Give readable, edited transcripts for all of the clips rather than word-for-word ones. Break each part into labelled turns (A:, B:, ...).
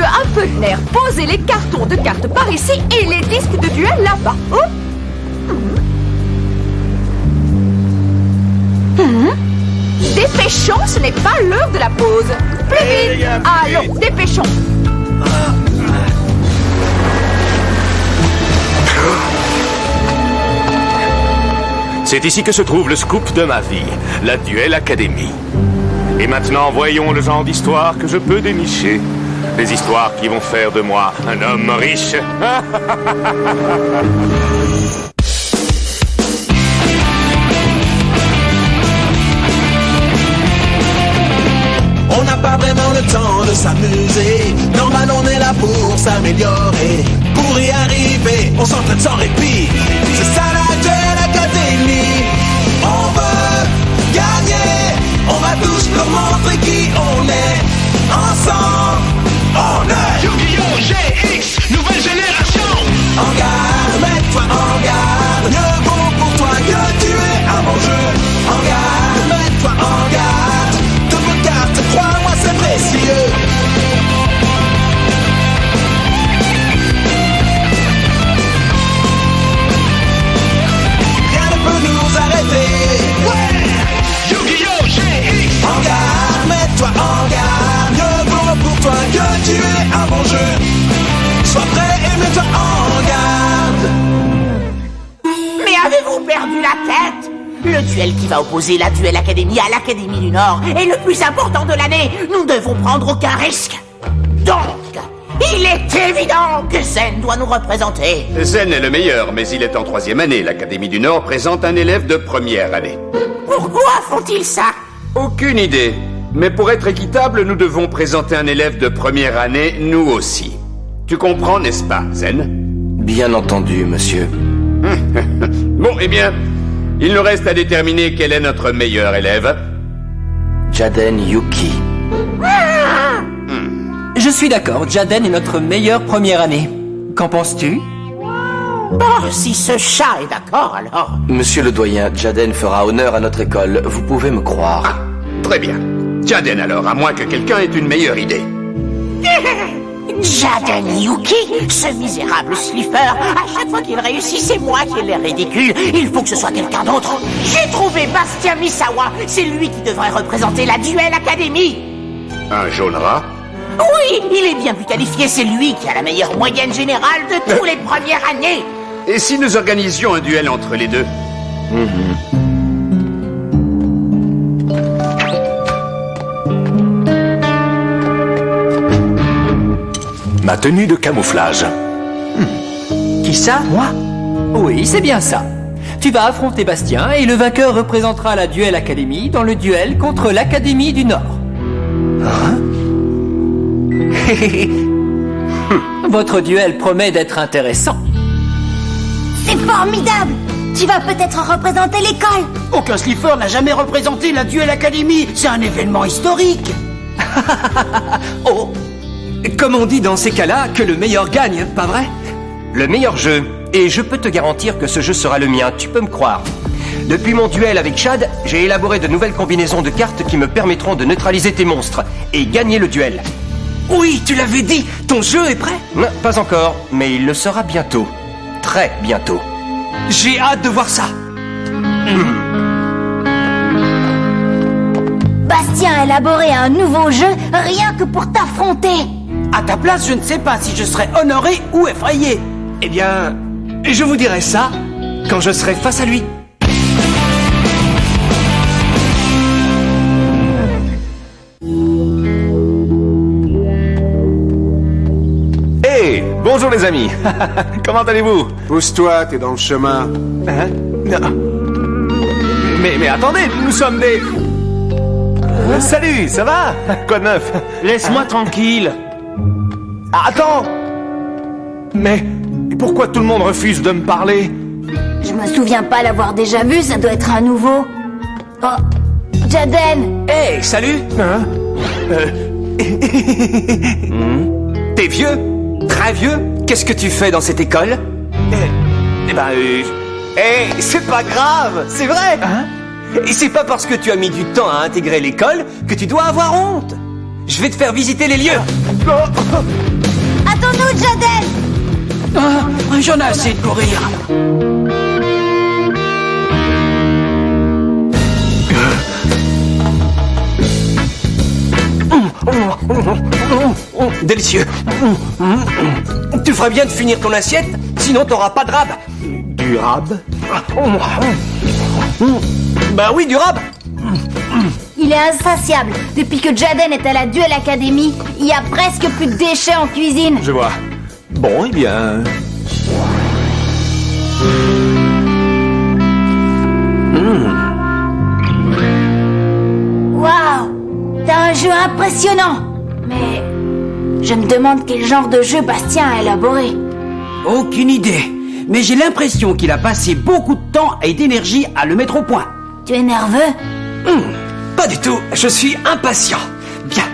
A: un peu de nerf, posez les cartons de cartes par ici et les disques de duel là-bas. Oh. Dépêchons, ce n'est pas l'heure de la pause. Plus vite. Allons, dépêchons.
B: C'est ici que se trouve le scoop de ma vie, la Duel Academy. Et maintenant, voyons le genre d'histoire que je peux dénicher. Des histoires qui vont faire de moi un homme riche.
C: On n'a pas vraiment le temps de s'amuser. Normal, on est là pour s'améliorer. Pour y arriver, on s'entraîne sans répit. C'est ça la Duel Academy. On veut gagner. On va tous leur montrer qui on est. Ensemble, on est
D: Yu-Gi-Oh! GX, nouvelle génération.
C: en garde, mets-toi en garde. Mieux vaut pour toi que tu es un bon jeu. En garde, mets-toi en garde. Toutes vos cartes, crois-moi, c'est précieux. Rien ne peut nous arrêter.
D: Ouais! Yu-Gi-Oh! GX.
C: En garde, mets-toi en garde. Mieux vaut pour toi que tu es un bon jeu. Sois prêt et mets-toi en garde.
E: Mais avez-vous perdu la tête? Le duel qui va opposer la Duel Academy à l'Académie du Nord est le plus important de l'année. Nous ne devons prendre aucun risque. Donc, il est évident que Zen doit nous représenter.
F: Zen est le meilleur, mais il est en 3e année. L'Académie du Nord présente un élève de première année.
E: Pourquoi font-ils ça?
F: Aucune idée. Mais pour être équitable, nous devons présenter un élève de première année, nous aussi. Tu comprends, n'est-ce pas, Zen?
G: Bien entendu, monsieur.
F: Bon, eh bien, il nous reste à déterminer quel est notre meilleur élève.
G: Jaden Yuki.
H: Je suis d'accord, Jaden est notre meilleure première année. Qu'en penses-tu?
E: Bon, si ce chat est d'accord, alors...
G: Monsieur le doyen, Jaden fera honneur à notre école, vous pouvez me croire.
F: Ah, très bien. Jaden alors, à moins que quelqu'un ait une meilleure idée.
E: Jaden Yuki, ce misérable slipper, à chaque fois qu'il réussit, c'est moi qui ai l'air ridicule. Il faut que ce soit quelqu'un d'autre. J'ai trouvé Bastien Misawa, c'est lui qui devrait représenter la Duel Academy.
F: Un jaune rat?
E: Oui, il est bien plus qualifié, c'est lui qui a la meilleure moyenne générale de tous les premières années.
F: Et si nous organisions un duel entre les deux?
B: Ma tenue de camouflage.
H: Qui ça? Moi? Oui, c'est bien ça. Tu vas affronter Bastien et le vainqueur représentera la Duel Academy dans le duel contre l'Académie du Nord. Votre duel promet d'être intéressant.
I: C'est formidable! Tu vas peut-être représenter l'école!
J: Aucun slipper n'a jamais représenté la Duel Academy. C'est un événement historique.
H: Oh! Comme on dit dans ces cas-là, que le meilleur gagne, pas vrai?
K: Le meilleur jeu. Et je peux te garantir que ce jeu sera le mien, tu peux me croire. Depuis mon duel avec Chad, j'ai élaboré de nouvelles combinaisons de cartes qui me permettront de neutraliser tes monstres et gagner le duel.
H: Oui, tu l'avais dit, ton jeu est prêt?
K: Non, pas encore, mais il le sera bientôt. Très bientôt.
H: J'ai hâte de voir ça.
I: Bastien a élaboré un nouveau jeu rien que pour t'affronter!
J: À ta place, je ne sais pas si je serais honoré ou effrayé.
H: Eh bien, je vous dirai ça quand je serai face à lui.
B: Hey, bonjour les amis. Comment allez-vous?
L: Pousse-toi, t'es dans le chemin.
B: Hein? Non. Mais attendez, nous sommes des... Salut, ça va? Quoi de neuf?
J: Laisse-moi tranquille.
B: Ah, attends! Mais pourquoi tout le monde refuse de me parler?
I: Je me souviens pas l'avoir déjà vu, ça doit être un nouveau. Oh, Jaden!
H: Hey, salut!
B: Hein?
H: T'es vieux? Très vieux? Qu'est-ce que tu fais dans cette école? Hey, c'est pas grave, c'est vrai!
B: Hein?
H: Et c'est pas parce que tu as mis du temps à intégrer l'école que tu dois avoir honte! Je vais te faire visiter les lieux!
I: Attends-nous, Jaden!
J: Ah, j'en ai assez de courir.
K: Délicieux. Tu ferais bien de finir ton assiette, sinon t'auras pas de rab.
B: Du rab?
K: Bah oui, du rab.
I: Il est insatiable. Depuis que Jaden est à la Duel Academy, il y a presque plus de déchets en cuisine.
B: Je vois. Bon, eh bien...
I: Waouh! T'as un jeu impressionnant. Mais je me demande quel genre de jeu Bastien a élaboré.
J: Aucune idée. Mais j'ai l'impression qu'il a passé beaucoup de temps et d'énergie à le mettre au point.
I: Tu es nerveux?
K: Pas du tout, je suis impatient. Bien.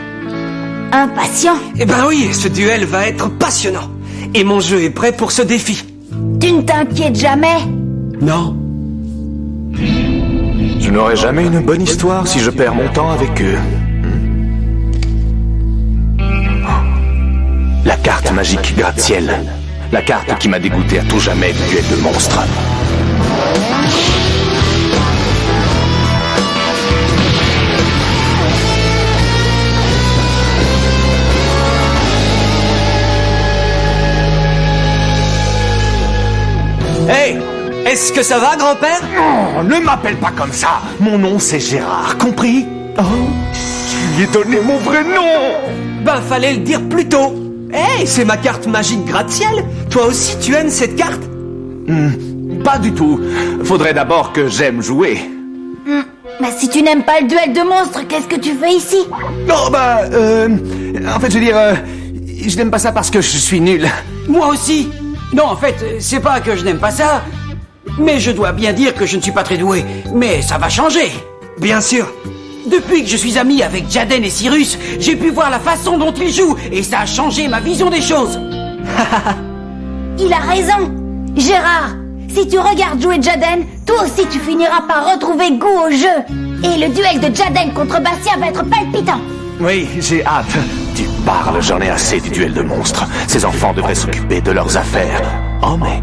I: Impatient?
K: Eh ben oui, ce duel va être passionnant. Et mon jeu est prêt pour ce défi.
I: Tu ne t'inquiètes jamais?
J: Non.
B: Je n'aurai jamais une bonne histoire si je perds mon temps avec eux. La carte magique gratte-ciel. La carte qui m'a dégoûté à tout jamais du duel de monstres.
K: Hey, est-ce que ça va, grand-père?
B: Oh, ne m'appelle pas comme ça. Mon nom, c'est Gérard, compris? Oh, je lui ai donné mon vrai nom.
K: Ben, fallait le dire plus tôt. Hey, c'est ma carte magique gratte-ciel. Toi aussi, tu aimes cette carte?
B: Pas du tout. Faudrait d'abord que j'aime jouer.
I: Mais si tu n'aimes pas le duel de monstres, qu'est-ce que tu fais ici?
B: Non, en fait, je veux dire, je n'aime pas ça parce que je suis nul.
J: Moi aussi. Non, en fait, c'est pas que je n'aime pas ça. Mais je dois bien dire que je ne suis pas très doué. Mais ça va changer.
K: Bien sûr.
J: Depuis que je suis ami avec Jaden et Cyrus, j'ai pu voir la façon dont ils jouent. Et ça a changé ma vision des choses.
I: Il a raison. Gérard, si tu regardes jouer Jaden, toi aussi tu finiras par retrouver goût au jeu. Et le duel de Jaden contre Bastien va être palpitant.
B: Oui, j'ai hâte. Tu parles, j'en ai assez du duel de monstres. Ces enfants devraient s'occuper de leurs affaires. Oh mais,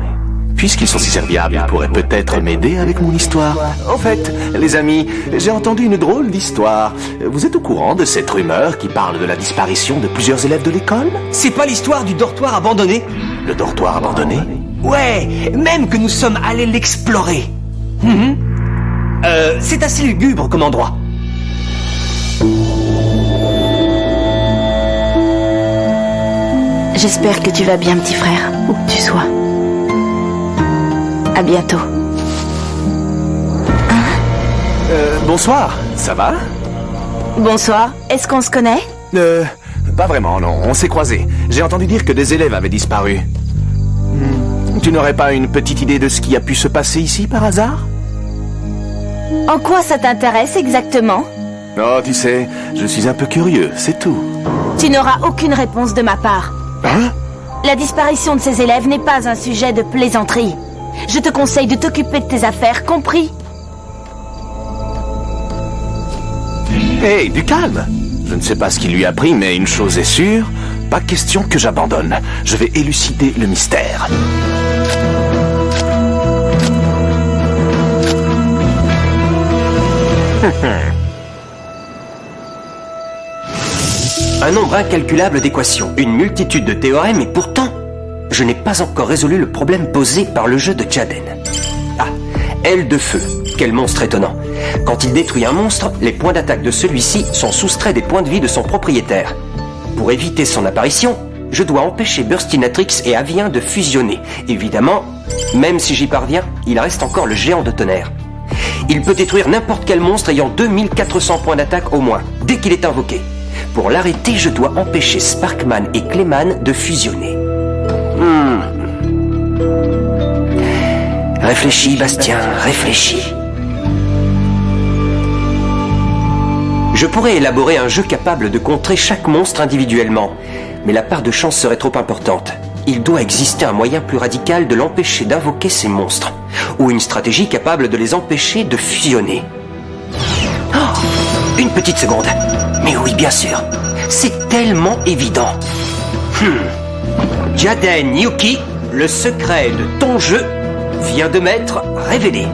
B: puisqu'ils sont si serviables, ils pourraient peut-être m'aider avec mon histoire. En fait, les amis, j'ai entendu une drôle d'histoire. Vous êtes au courant de cette rumeur qui parle de la disparition de plusieurs élèves de l'école?
K: C'est pas l'histoire du dortoir abandonné?
B: Le dortoir abandonné?
K: Ouais, même que nous sommes allés l'explorer. C'est assez lugubre comme endroit.
A: J'espère que tu vas bien, petit frère, où que tu sois. À bientôt.
B: Bonsoir, ça va?
A: Bonsoir, est-ce qu'on se connaît?
B: Pas vraiment, non, on s'est croisés. J'ai entendu dire que des élèves avaient disparu. Tu n'aurais pas une petite idée de ce qui a pu se passer ici par hasard?
A: En quoi ça t'intéresse exactement?
B: Oh, tu sais, je suis un peu curieux, c'est tout.
A: Tu n'auras aucune réponse de ma part.
B: Hein?
A: La disparition de ces élèves n'est pas un sujet de plaisanterie. Je te conseille de t'occuper de tes affaires, compris?
B: Hey, du calme! Je ne sais pas ce qui lui a pris, mais une chose est sûre, pas question que j'abandonne. Je vais élucider le mystère.
K: Un nombre incalculable d'équations, une multitude de théorèmes, et pourtant, je n'ai pas encore résolu le problème posé par le jeu de Jaden. Ah, aile de feu, quel monstre étonnant. Quand il détruit un monstre, les points d'attaque de celui-ci sont soustraits des points de vie de son propriétaire. Pour éviter son apparition, je dois empêcher Burstinatrix et Avien de fusionner. Évidemment, même si j'y parviens, il reste encore le géant de tonnerre. Il peut détruire n'importe quel monstre ayant 2400 points d'attaque au moins, dès qu'il est invoqué. Pour l'arrêter, je dois empêcher Sparkman et Clayman de fusionner. Réfléchis, Bastien, réfléchis. Je pourrais élaborer un jeu capable de contrer chaque monstre individuellement, mais la part de chance serait trop importante. Il doit exister un moyen plus radical de l'empêcher d'invoquer ces monstres, ou une stratégie capable de les empêcher de fusionner. Oh, une petite seconde. Mais oui, bien sûr. C'est tellement évident. Jaden Yuki, le secret de ton jeu vient de m'être révélé.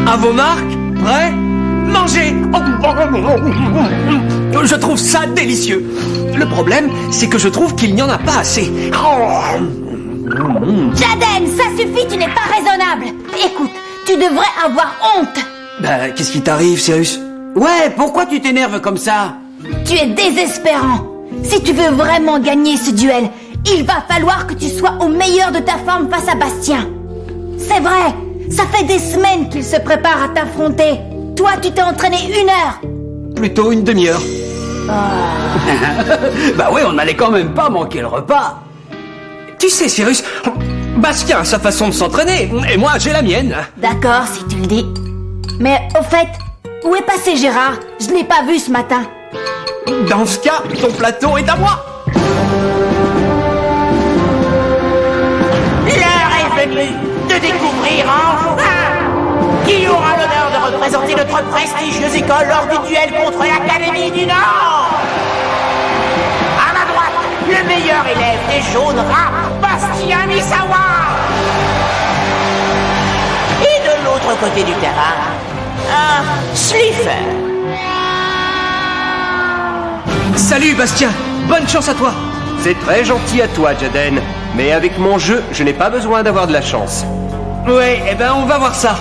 H: À vos marques, prêts, mangez. Je trouve ça délicieux. Le problème, c'est que je trouve qu'il n'y en a pas assez.
I: Jaden, ça suffit, tu n'es pas raisonnable. Écoute, tu devrais avoir honte.
J: Bah, qu'est-ce qui t'arrive, Cyrus? Ouais, pourquoi tu t'énerves comme ça?
I: Tu es désespérant. Si tu veux vraiment gagner ce duel, il va falloir que tu sois au meilleur de ta forme face à Bastien. C'est vrai, ça fait des semaines qu'il se prépare à t'affronter. Toi, tu t'es entraîné 1 heure.
J: Plutôt une demi-heure. Bah ouais, on n'allait quand même pas manquer le repas.
H: Tu sais, Cyrus, Bastien a sa façon de s'entraîner, et moi j'ai la mienne.
I: D'accord, si tu le dis. Mais au fait, où est passé Gérard? Je l'ai pas vu ce matin.
H: Dans ce cas, ton plateau est à moi.
E: L'heure est venue de découvrir enfin qui aura l'honneur de représenter notre prestigieuse école lors du duel contre l'Académie du Nord. À ma droite, le meilleur élève des jaunes rats, Bastien Misawa. Et de l'autre côté du terrain, un Slifer.
H: Salut Bastien, bonne chance à toi.
K: C'est très gentil à toi, Jaden. Mais avec mon jeu, je n'ai pas besoin d'avoir de la chance.
H: Ouais, eh ben on va voir ça.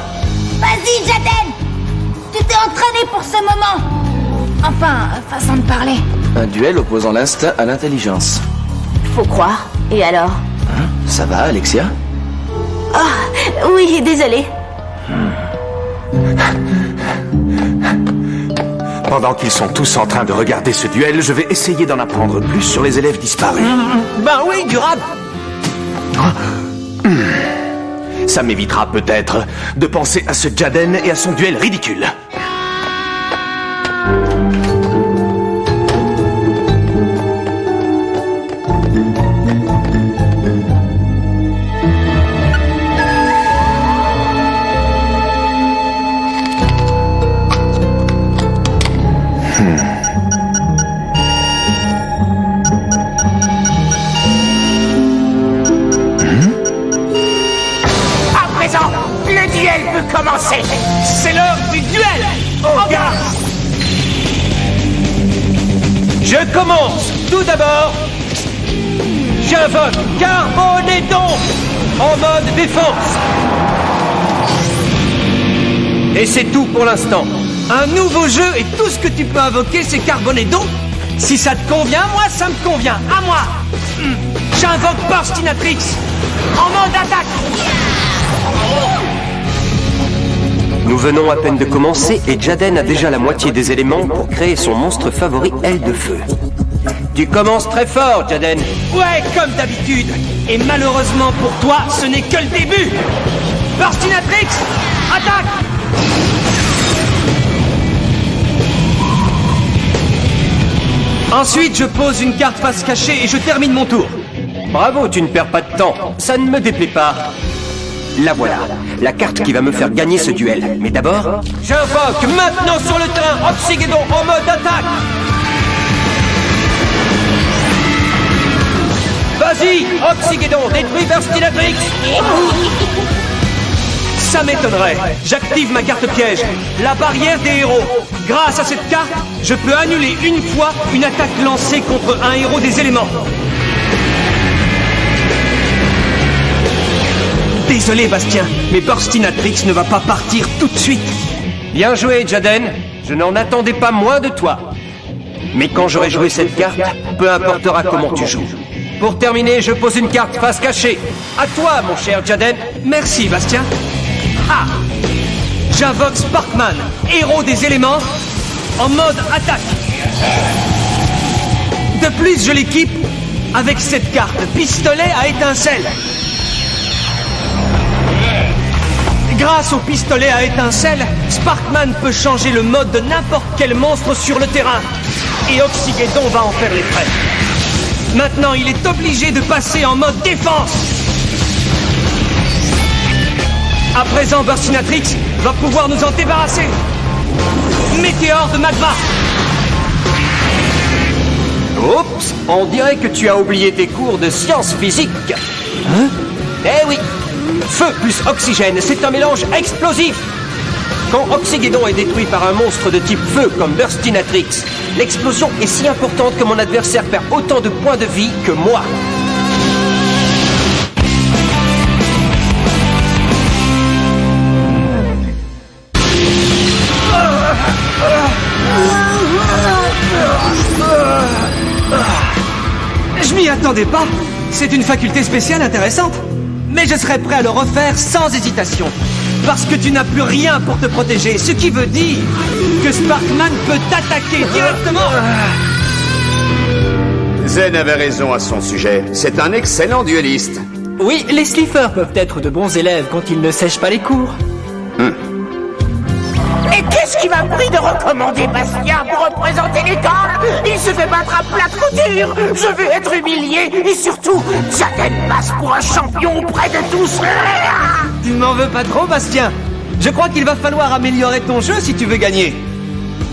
I: Vas-y, Jaden. Tu t'es entraîné pour ce moment. Enfin, façon de parler.
G: Un duel opposant l'instinct à l'intelligence.
A: Faut croire. Et alors?
G: Ça va, Alexia?
A: Ah, oui, désolé.
B: Pendant qu'ils sont tous en train de regarder ce duel, je vais essayer d'en apprendre plus sur les élèves disparus.
H: Ben oui, durable.
B: Ça m'évitera peut-être de penser à ce Jaden et à son duel ridicule.
E: Commencer.
H: C'est l'heure du duel.
E: Oh, gars.
K: Je commence. Tout d'abord, j'invoque Carbonédon en mode défense. Et c'est tout pour l'instant.
H: Un nouveau jeu et tout ce que tu peux invoquer, c'est Carbonédon. Si ça te convient, moi, ça me convient. À moi. J'invoque Burstinatrix en mode attaque.
K: Nous venons à peine de commencer et Jaden a déjà la moitié des éléments pour créer son monstre favori, Aile de Feu. Tu commences très fort, Jaden.
H: Ouais, comme d'habitude. Et malheureusement pour toi, ce n'est que le début. Burstinatrix, attaque! Ensuite, je pose une carte face cachée et je termine mon tour.
K: Bravo, tu ne perds pas de temps. Ça ne me déplaît pas. La voilà, la carte qui va me faire gagner ce duel. Mais d'abord,
H: j'invoque maintenant sur le terrain Oxygédon en mode attaque. Vas-y, Oxygédon, détruis Burstinatrix. Ça m'étonnerait. J'active ma carte piège, la barrière des héros. Grâce à cette carte, je peux annuler une fois une attaque lancée contre un héros des éléments. Désolé Bastien, mais Burstinatrix ne va pas partir tout de suite.
K: Bien joué Jaden, je n'en attendais pas moins de toi. Mais quand j'aurai joué cette carte, peu importera comment tu joues. Pour terminer, je pose une carte face cachée. À toi mon cher Jaden.
H: Merci Bastien. Ah, j'invoque Sparkman, héros des éléments, en mode attaque. De plus, je l'équipe avec cette carte, pistolet à étincelles. Grâce au pistolet à étincelles, Sparkman peut changer le mode de n'importe quel monstre sur le terrain. Et Oxygédon va en faire les frais. Maintenant, il est obligé de passer en mode défense. À présent, Burstinatrix va pouvoir nous en débarrasser. Météore de magma.
K: Oups, on dirait que tu as oublié tes cours de sciences physiques.
H: Hein?
K: Eh oui, feu plus oxygène, c'est un mélange explosif. Quand Oxygédon est détruit par un monstre de type feu comme Burstinatrix, l'explosion est si importante que mon adversaire perd autant de points de vie que moi.
H: Je m'y attendais pas. C'est une faculté spéciale intéressante. Mais je serais prêt à le refaire sans hésitation. Parce que tu n'as plus rien pour te protéger. Ce qui veut dire que Sparkman peut t'attaquer directement.
F: Zen avait raison à son sujet. C'est un excellent duelliste.
M: Oui, les Sliffers peuvent être de bons élèves quand ils ne sèchent pas les cours.
E: Et qu'est-ce qui m'a pris de recommander Bastien pour représenter l'école? Il se fait battre à plat de couture. Je vais être humilié et surtout, Jaden passe pour un champion auprès de tous.
H: Tu m'en veux pas trop, Bastien? Je crois qu'il va falloir améliorer ton jeu si tu veux gagner.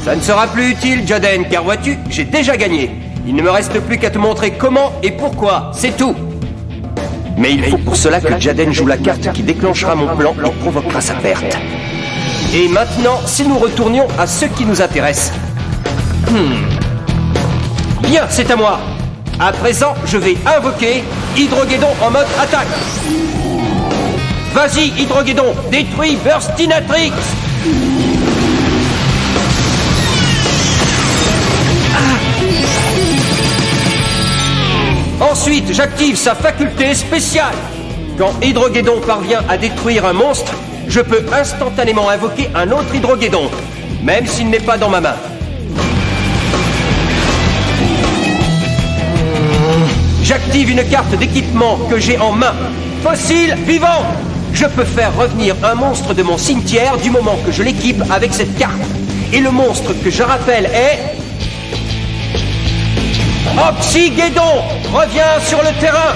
K: Ça ne sera plus utile, Jaden, car vois-tu, j'ai déjà gagné. Il ne me reste plus qu'à te montrer comment et pourquoi, c'est tout. Mais il faut pour cela que Jaden joue la carte qui déclenchera mon plan et provoquera sa perte. Et maintenant, si nous retournions à ce qui nous intéresse. Bien, c'est à moi. À présent, je vais invoquer Hydrogédon en mode attaque. Vas-y, Hydrogédon, détruis Burstinatrix. Ensuite, j'active sa faculté spéciale. Quand Hydrogédon parvient à détruire un monstre, je peux instantanément invoquer un autre Hydrogédon, même s'il n'est pas dans ma main. J'active une carte d'équipement que j'ai en main. Fossile vivant. Je peux faire revenir un monstre de mon cimetière du moment que je l'équipe avec cette carte. Et le monstre que je rappelle est... Oxygédon revient sur le terrain.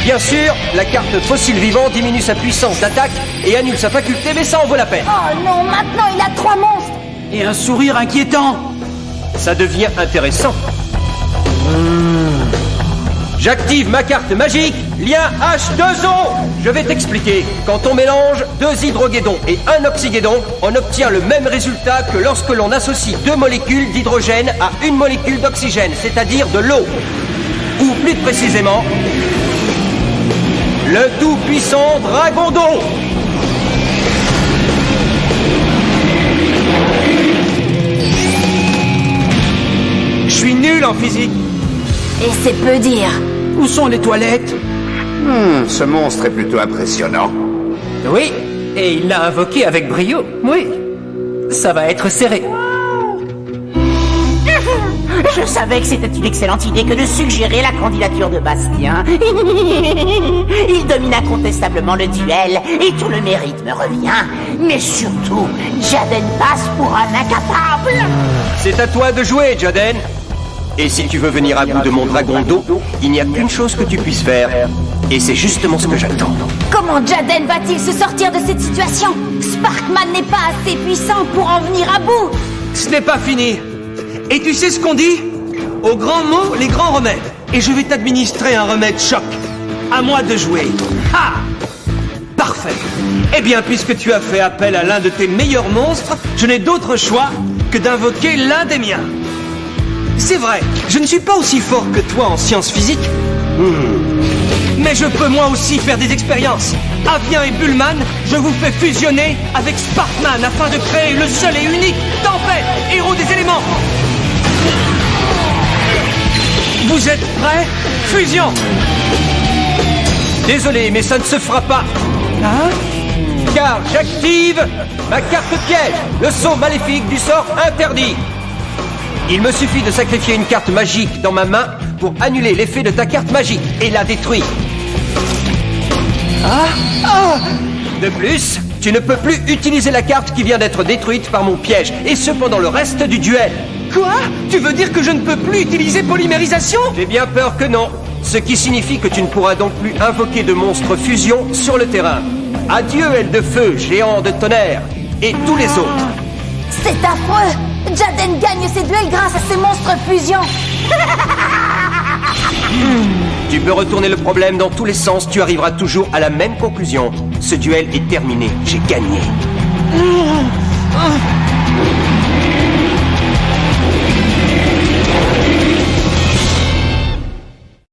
K: Bien sûr, la carte fossile vivant diminue sa puissance d'attaque et annule sa faculté, mais ça en vaut la peine.
I: Oh non, maintenant il a 3 monstres.
J: Et un sourire inquiétant.
K: Ça devient intéressant. J'active ma carte magique, lien H2O. Je vais t'expliquer. Quand on mélange 2 hydrogédons et un oxygédon, on obtient le même résultat que lorsque l'on associe 2 molécules d'hydrogène à une molécule d'oxygène, c'est-à-dire de l'eau. Ou plus précisément, le tout-puissant dragon d'eau.
H: Je suis nul en physique.
I: Et c'est peu dire.
J: Où sont les toilettes?
F: Ce monstre est plutôt impressionnant.
M: Oui, et il l'a invoqué avec brio. Oui, ça va être serré.
E: Je savais que c'était une excellente idée que de suggérer la candidature de Bastien. Il domine incontestablement le duel et tout le mérite me revient. Mais surtout, Jaden passe pour un incapable.
K: C'est à toi de jouer, Jaden. Et si tu veux venir à bout de mon dragon d'eau, il n'y a qu'une chose que tu puisses faire. Et c'est justement ce que j'attends.
I: Comment Jaden va-t-il se sortir de cette situation? Sparkman n'est pas assez puissant pour en venir à bout.
H: Ce n'est pas fini. Et tu sais ce qu'on dit? Aux grands mots, les grands remèdes. Et je vais t'administrer un remède choc. À moi de jouer. Ah! Parfait. Eh bien, puisque tu as fait appel à l'un de tes meilleurs monstres, je n'ai d'autre choix que d'invoquer l'un des miens. C'est vrai, je ne suis pas aussi fort que toi en sciences physiques. Mais je peux moi aussi faire des expériences. Avien et Bullman, je vous fais fusionner avec Sparkman afin de créer le seul et unique Tempête, héros des éléments. Vous êtes prêts? Fusion!
K: Désolé, mais ça ne se fera pas.
H: Hein?
K: Car j'active ma carte piège, le saut maléfique du sort interdit. Il me suffit de sacrifier une carte magique dans ma main pour annuler l'effet de ta carte magique et la détruire. De plus, tu ne peux plus utiliser la carte qui vient d'être détruite par mon piège, et ce pendant le reste du duel.
H: Quoi? Tu veux dire que je ne peux plus utiliser polymérisation?
K: J'ai bien peur que non. Ce qui signifie que tu ne pourras donc plus invoquer de monstres fusion sur le terrain. Adieu, aile de feu, géant de tonnerre, et tous les autres.
I: C'est affreux! Jaden gagne ses duels grâce à ces monstres fusions!
K: Tu peux retourner le problème dans tous les sens, tu arriveras toujours à la même conclusion. Ce duel est terminé, j'ai gagné.